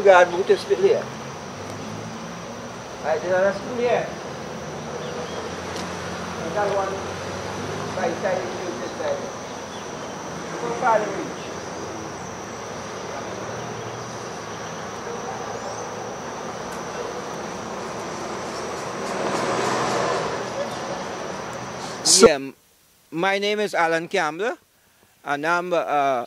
guard boot is still here. Right, there's another school here. And that one right side is this side. So far the reach. Yeah, my name is Alan Campbell, and I'm a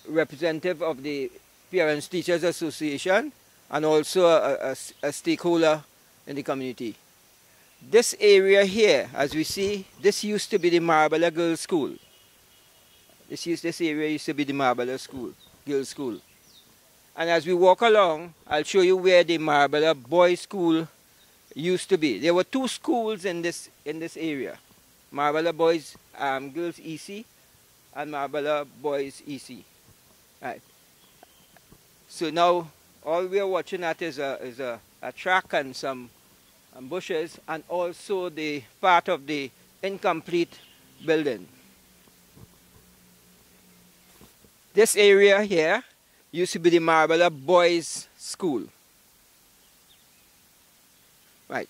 representative of the Parents Teachers Association and also a stakeholder in the community. This area here, as we see, this used to be the MARABELLA Girls' School. This area used to be the MARABELLA Girls' School. And as we walk along, I'll show you where the MARABELLA Boys' School used to be. There were two schools in this area. MARABELLA Boys Girls EC and MARABELLA Boys EC. Right. So now all we are watching at is a track and some bushes, and also the part of the incomplete building. This area here used to be the MARABELLA Boys School. Right.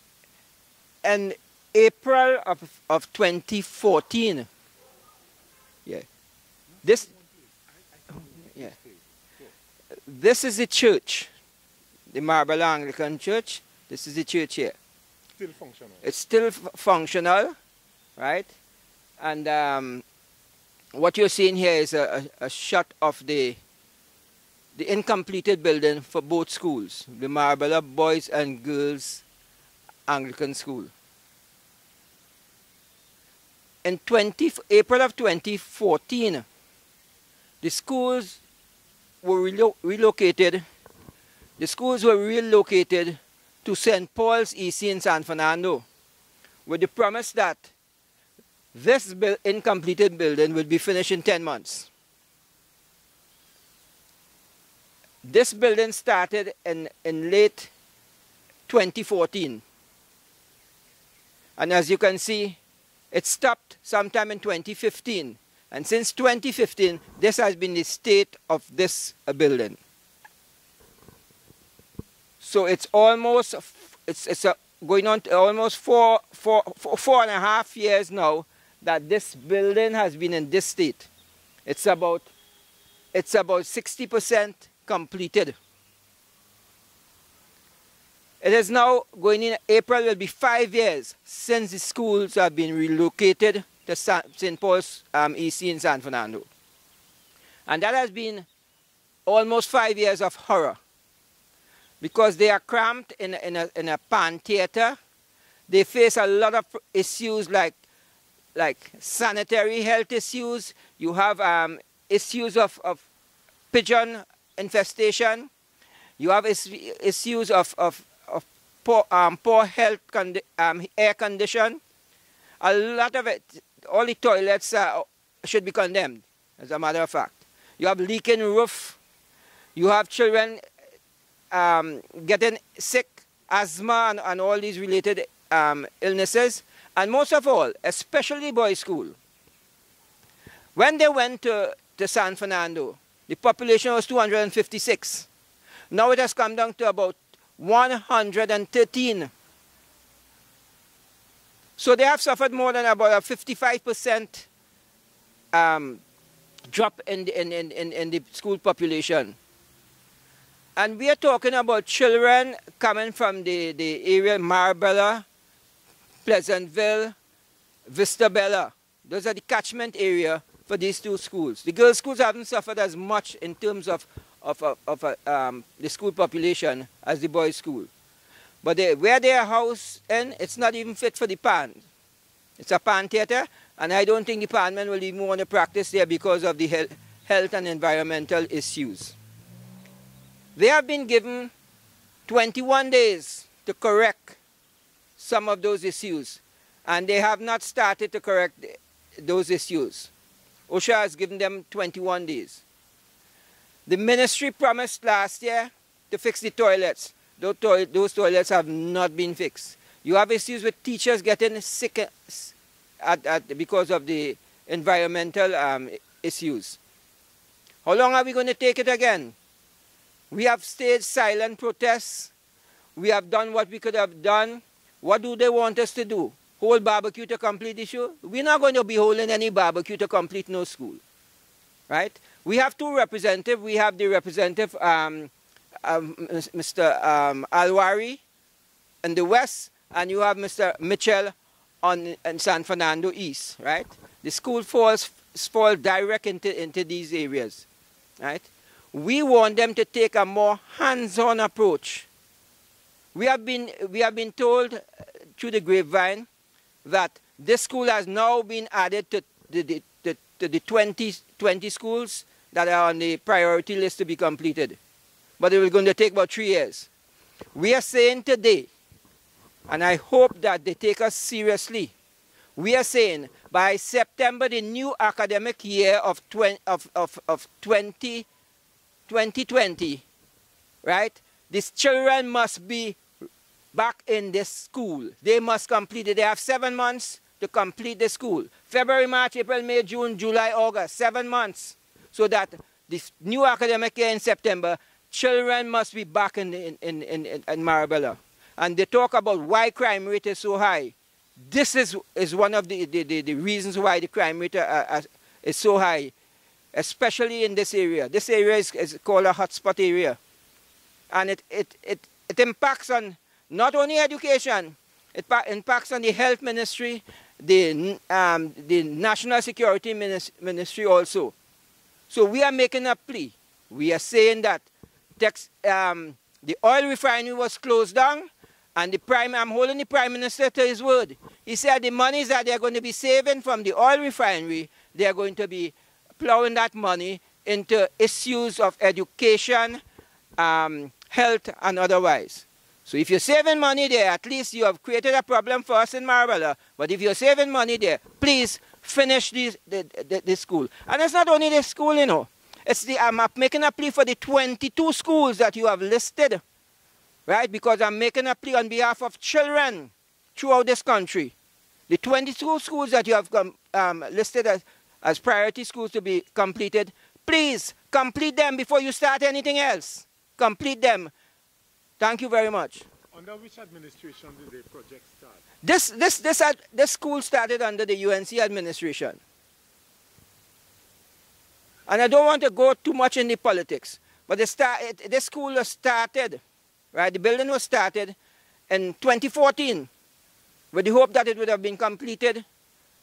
And April of 2014. Yeah. This is the church, the MARABELLA Anglican Church. This is the church here. Still functional. It's still functional, right? And what you're seeing here is a shot of the incompleted building for both schools, the MARABELLA Boys and Girls Anglican School. In April of 2014, the schools were relocated. The schools were relocated to St. Paul's EC in San Fernando, with the promise that this incompleted building will be finished in 10 months. This building started in late 2014. And as you can see, it stopped sometime in 2015. And since 2015, this has been the state of this building. So it's almost, going on to almost four and a half years now that this building has been in this state. It's about 60% completed. It is now going in April, will be 5 years since the schools have been relocated to St. Paul's EC in San Fernando. And that has been almost 5 years of horror, because they are cramped in a pan theater. They face a lot of issues like sanitary health issues. You have issues of pigeon infestation. You have issues of poor health air condition. A lot of it, all the toilets should be condemned, as a matter of fact. You have leaking roof. You have children getting sick, asthma, and all these related illnesses. And most of all, especially boys' school. When they went to San Fernando, the population was 256. Now it has come down to about 113. So they have suffered more than about a 55% drop in the school population. And we are talking about children coming from the area MARABELLA, Pleasantville, Vista Bella. Those are the catchment area for these two schools. The girls' schools haven't suffered as much in terms of the school population as the boys' school. But where they are housed in, it's not even fit for the pan. It's a pan theater, and I don't think the panmen will even want to practice there because of the health and environmental issues. They have been given 21 days to correct some of those issues, and they have not started to correct those issues. OSHA has given them 21 days. The ministry promised last year to fix the toilets. Those toilets have not been fixed. You have issues with teachers getting sick because of the environmental issues. How long are we going to take it again? We have staged silent protests. We have done what we could have done. What do they want us to do? Hold barbecue to complete issue? We're not going to be holding any barbecue to complete no school. Right? We have two representatives. We have the representative, Mr. Alwari in the west, and you have Mr. Mitchell in San Fernando East. Right? The school falls direct into these areas. Right? We want them to take a more hands-on approach. We have been told through the grapevine that this school has now been added to the 20 schools that are on the priority list to be completed. But it was going to take about 3 years. We are saying today, and I hope that they take us seriously, we are saying by September, the new academic year of 2020, right, these children must be back in this school. They must complete it. They have 7 months to complete the school. February, March, April, May, June, July, August, 7 months. So that this new academic year in September, children must be back in MARABELLA. And they talk about why crime rate is so high. This is one of the reasons why the crime rate is so high, especially in this area. This area is called a hotspot area. And it impacts on not only education, it impacts on the health ministry, the national security ministry also. So we are making a plea. We are saying that the oil refinery was closed down, and I'm holding the Prime Minister to his word. He said the monies that they're going to be saving from the oil refinery, they're going to be plowing that money into issues of education, health, and otherwise. So if you're saving money there, at least you have created a problem for us in MARABELLA. But if you're saving money there, please finish the school. And it's not only the school, you know. I'm making a plea for the 22 schools that you have listed, right? Because I'm making a plea on behalf of children throughout this country. The 22 schools that you have listed as priority schools to be completed, please complete them before you start anything else. Complete them. Thank you very much. Under which administration did the project start? This school started under the UNC administration. And I don't want to go too much in the politics, but this school was started, right? The building was started in 2014 with the hope that it would have been completed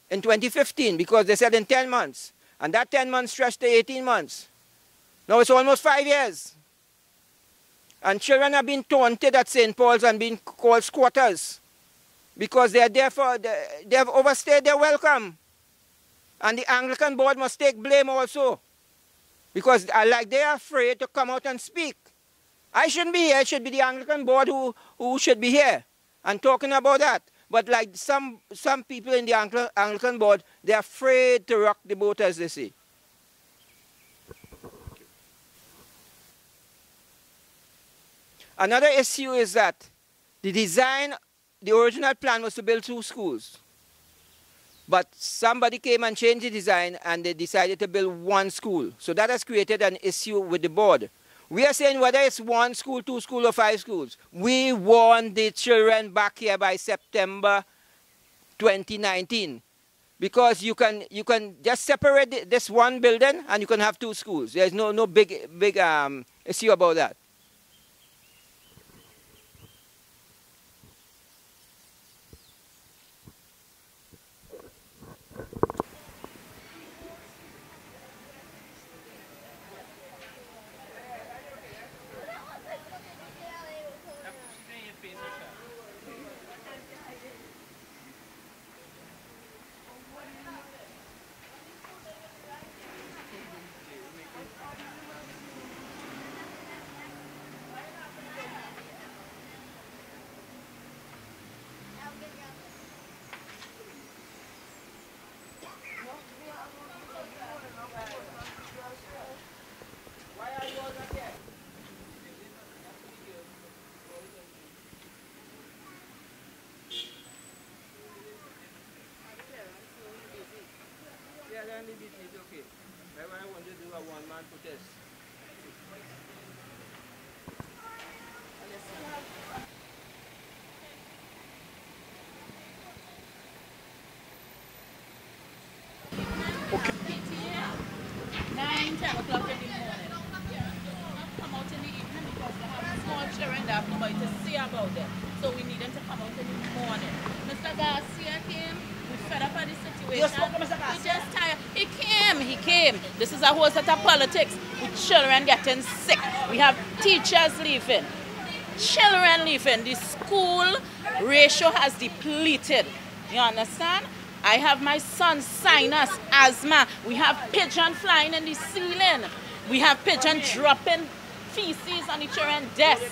in 2015 because they said in 10 months. And that 10 months stretched to 18 months. Now it's almost 5 years. And children have been taunted at St. Paul's and been called squatters because they have overstayed their welcome. And the Anglican board must take blame also because they are afraid to come out and speak. I shouldn't be here. It should be the Anglican board who should be here and talking about that. But like some people in the Anglican board, they're afraid to rock the boat, as they say. Another issue is that the original plan was to build 2 schools. But somebody came and changed the design and they decided to build 1 school. So that has created an issue with the board. We are saying whether it's 1 school, 2 schools, or 5 schools, we want the children back here by September 2019. Because you can just separate this 1 building and you can have 2 schools. There's no big issue about that. Okay. When I want to do a one-man protest. Okay. 9, 10 o'clock in the morning. Come out in the evening because they have small children, they have nobody to see about them. So we need them to come out in the morning. Mr. Garcia came, we fed up at the situation. You spoke to Mr. Garcia? We just tired. He came. This is a whole set of politics with children getting sick. We have teachers leaving, children leaving. The school ratio has depleted. You understand? I have my son's sinus, asthma. We have pigeon flying in the ceiling. We have pigeon dropping feces on the children's desk.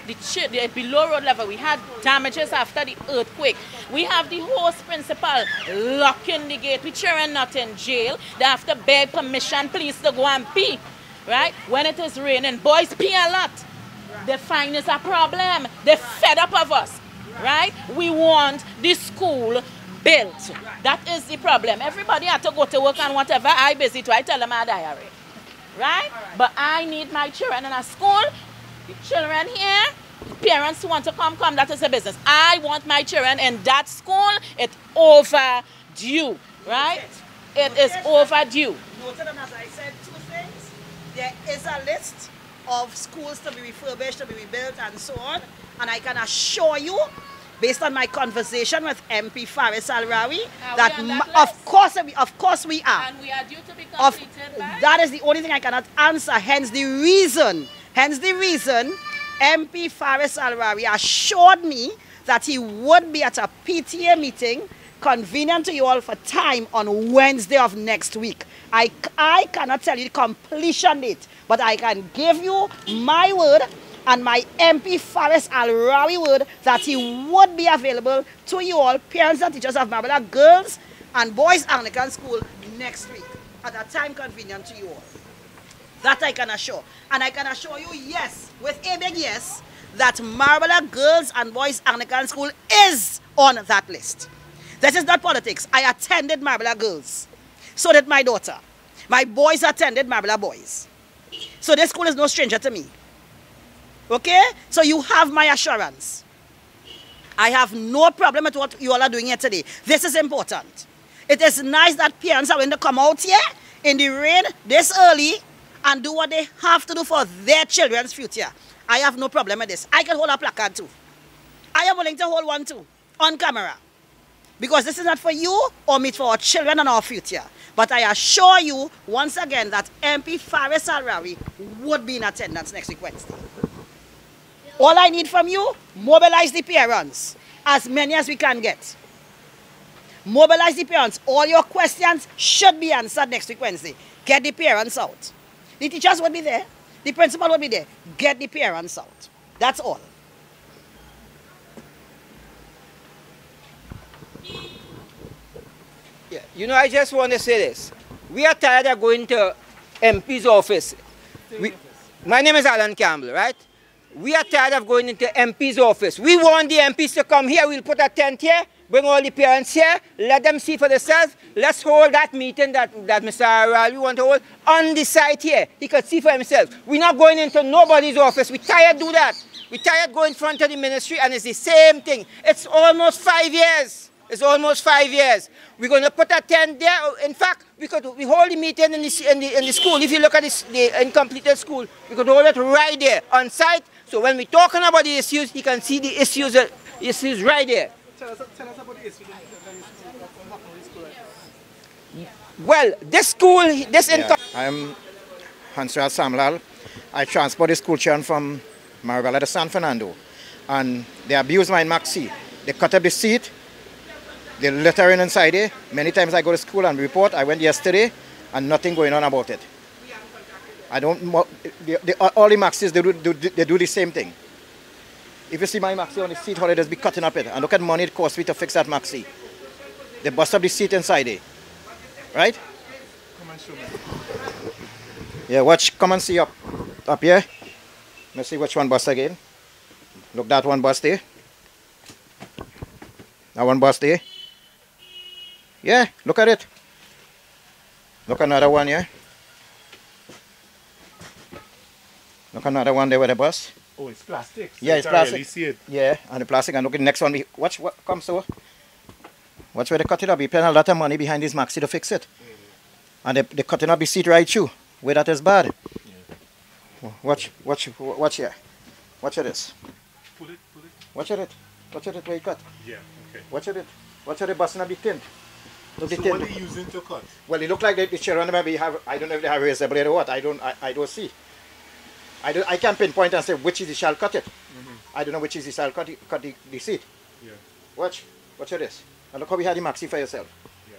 The below road level. We had damages after the earthquake. We have the host principal locking the gate. With children not in jail. They have to beg permission, please, to go and pee. Right? When it is raining, boys pee a lot. They find it's a problem. They're fed up of us. Right? We want the school built. That is the problem. Everybody had to go to work and whatever. I busy too. I tell them I diary. Right? But I need my children in a school. The children here, parents who want to come, that is a business. I want my children in that school. It's overdue. Right? It is overdue. Noted, and as I said, 2 things. There is a list of schools to be refurbished, to be rebuilt, and so on. And I can assure you, based on my conversation with MP Faris Al-Rawi, that of course we are. And we are due to be completed by? That is the only thing I cannot answer. Hence the reason MP Faris Al-Rawi assured me that he would be at a PTA meeting convenient to you all for time on Wednesday of next week. I cannot tell you the completion date, but I can give you my word and my MP Faris Al-Rawi word that he would be available to you all, parents and teachers of MARABELLA Girls and Boys Anglican School next week at a time convenient to you all. That I can assure. And I can assure you, yes, with a big yes, that MARABELLA Girls and Boys Anglican School is on that list. This is not politics. I attended MARABELLA Girls. So did my daughter. My boys attended MARABELLA Boys. So this school is no stranger to me. Okay? So you have my assurance. I have no problem with what you all are doing here today. This is important. It is nice that parents are going to come out here in the rain this early and do what they have to do for their children's future. I have no problem with this. I can hold a placard too. I am willing to hold one too, on camera. Because this is not for you or me, for our children and our future. But I assure you, once again, that MP Faris Al-Rawi would be in attendance next week Wednesday. All I need from you, mobilize the parents, as many as we can get. Mobilize the parents. All your questions should be answered next week Wednesday. Get the parents out. The teachers would be there. The principal would be there. Get the parents out. That's all. Yeah. You know, I just want to say this. We are tired of going to MP's office. My name is Alan Campbell, right? We are tired of going into MP's office. We want the MPs to come here. We'll put a tent here, bring all the parents here, let them see for themselves. Let's hold that meeting that Mr. Al-Rawi want to hold on the site here. He could see for himself. We're not going into nobody's office. We're tired to do that. We're tired going in front of the ministry, and it's the same thing. It's almost 5 years. It's almost 5 years. We're going to put a tent there. In fact, we hold the meeting in the school. If you look at the incompleted school, we could hold it right there on site. So when we're talking about the issues, you can see the issues right there. Tell us about the issues in school. Well, this school, I'm Hansral Samlal. I transport the school children from MARABELLA to San Fernando. And they abuse my maxi. They cut up the seat. They littering inside there. Many times I go to school and report. I went yesterday and nothing going on about it. I don't. All the maxis, they do the same thing. If you see my maxi on the seat, how they just be cutting up it. And look at the money it costs me to fix that maxi. They bust up the seat inside there. Right? Come and show me. Yeah, watch. Come and see up here. Let's see which one bust again. Look, that one bust there. That one bust there. Yeah, look at it. Look another one, yeah. Look another one there with a bus. Oh, it's plastic. So Yeah, you it's can't plastic. really see it. Yeah, and the plastic. And look at the next one. Watch what comes over. Watch where they cut it up. We paying a lot of money behind this maxi to fix it. And they cutting up the seat right through. Where that is bad. Yeah. Watch here. Watch this. Pull it. Watch it. Watch it where you cut. Yeah, okay. Watch it. Watch it busting up the tin. Look the So tin. what are you using to cut? Well, it look like the children maybe have, I don't know if they have a razor blade or what. I don't see. I can't pinpoint and say which is the shall cut it. I don't know which is the shall cut the seat. Yeah. Watch this. And look how we had the maxi for yourself. Yeah.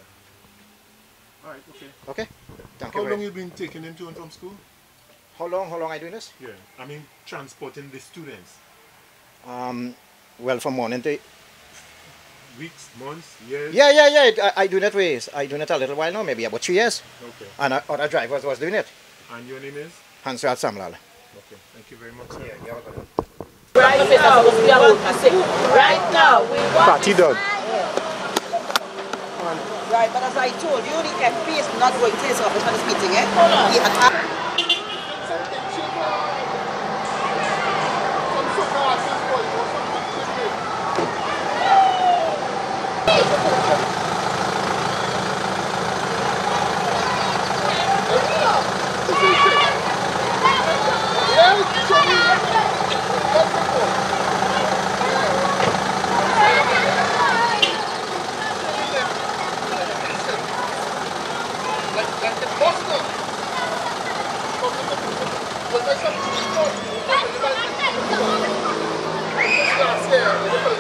Alright, okay. Okay? Thank How you. long you been taking him to and from school? How long I doing this? Yeah. I mean transporting the students. Well, from morning to... Weeks, months, years? Yeah. I do that ways. I do it a little while now, maybe about 3 years. Okay. And other drivers was doing it. And your name is? Hansrad Samlal. Okay. Thank you very much, sir. Yeah, you're welcome. Right now, we want Party done. Right, but as I told you, the MP is not going to his office for this meeting, eh? Hold on. He had Yeah.